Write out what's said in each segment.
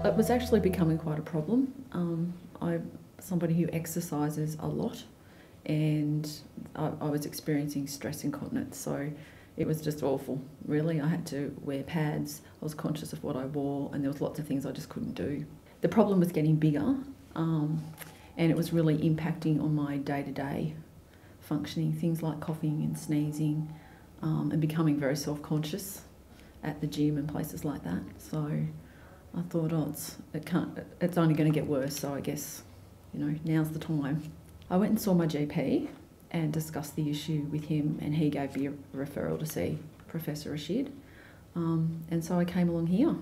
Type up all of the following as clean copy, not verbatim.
It was actually becoming quite a problem. I'm somebody who exercises a lot, and I was experiencing stress incontinence, so it was just awful, really. I had to wear pads, I was conscious of what I wore, and there was lots of things I just couldn't do. The problem was getting bigger, and it was really impacting on my day-to-day functioning, things like coughing and sneezing, and becoming very self-conscious at the gym and places like that. So I thought, it's only going to get worse, so I guess, now's the time. I went and saw my GP and discussed the issue with him, and he gave me a referral to see Professor Rashid. And so I came along here.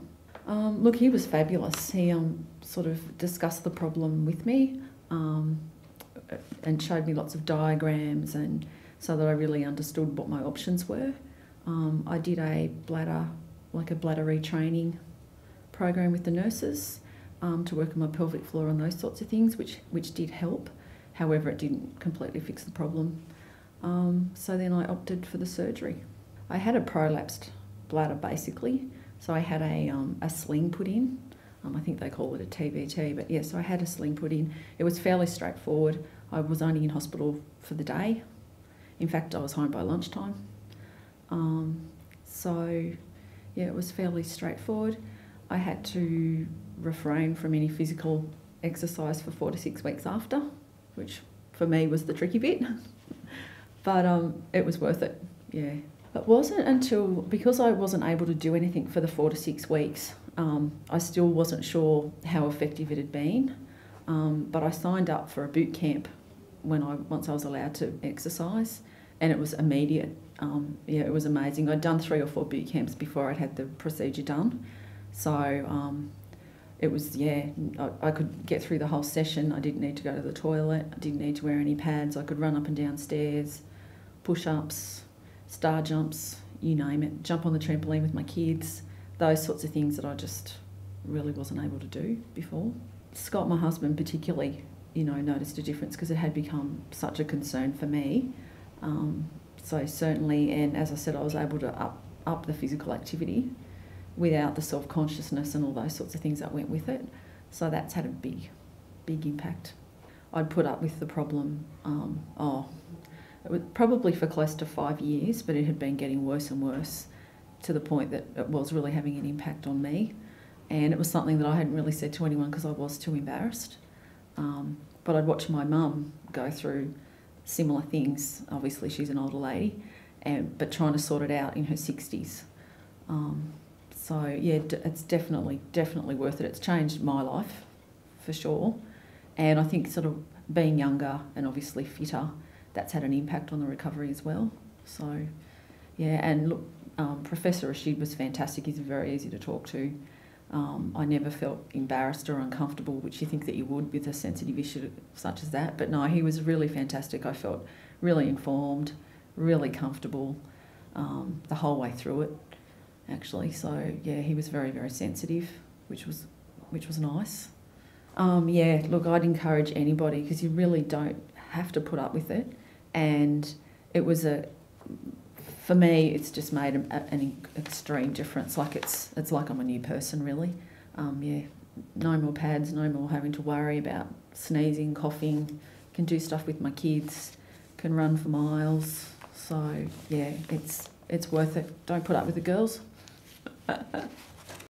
Look, he was fabulous. He sort of discussed the problem with me and showed me lots of diagrams, and so that I really understood what my options were. I did a bladder retraining program with the nurses to work on my pelvic floor and those sorts of things, which did help. However, it didn't completely fix the problem. So then I opted for the surgery. I had a prolapsed bladder, basically. So I had a sling put in. I think they call it a TBT, but yeah, so I had a sling put in. It was fairly straightforward. I was only in hospital for the day. In fact, I was home by lunchtime. So yeah, it was fairly straightforward. I had to refrain from any physical exercise for 4 to 6 weeks after, which for me was the tricky bit. But it was worth it, yeah. It wasn't until, because I wasn't able to do anything for the 4 to 6 weeks, I still wasn't sure how effective it had been. But I signed up for a boot camp once I was allowed to exercise, and it was immediate. Yeah, it was amazing. I'd done 3 or 4 boot camps before I'd had the procedure done. So it was, yeah, I could get through the whole session. I didn't need to go to the toilet. I didn't need to wear any pads. I could run up and down stairs, push-ups, star jumps, you name it, jump on the trampoline with my kids, those sorts of things that I just really wasn't able to do before. Scott, my husband particularly, noticed a difference because it had become such a concern for me. So certainly, and as I said, I was able to up the physical activity without the self-consciousness and all those sorts of things that went with it. So that's had a big impact. I'd put up with the problem, it was probably for close to 5 years, but it had been getting worse and worse to the point that it was really having an impact on me. And it was something that I hadn't really said to anyone because I was too embarrassed. But I'd watch my mum go through similar things. Obviously, she's an older lady, but trying to sort it out in her 60s. So yeah, it's definitely worth it. It's changed my life, for sure. And I think sort of being younger and obviously fitter, that's had an impact on the recovery as well. So yeah, and look, Professor Rashid was fantastic. He's very easy to talk to. I never felt embarrassed or uncomfortable, which you think that you would with a sensitive issue such as that. But no, he was really fantastic. I felt really informed, really comfortable the whole way through it, actually. So yeah, he was very, very sensitive, which was nice. Yeah, look, I'd encourage anybody, because you really don't have to put up with it. And it was for me, it's just made an extreme difference. Like it's like I'm a new person, really. Yeah, no more pads, no more having to worry about sneezing, coughing. Can do stuff with my kids, can run for miles. So yeah, it's worth it. Don't put up with the girls.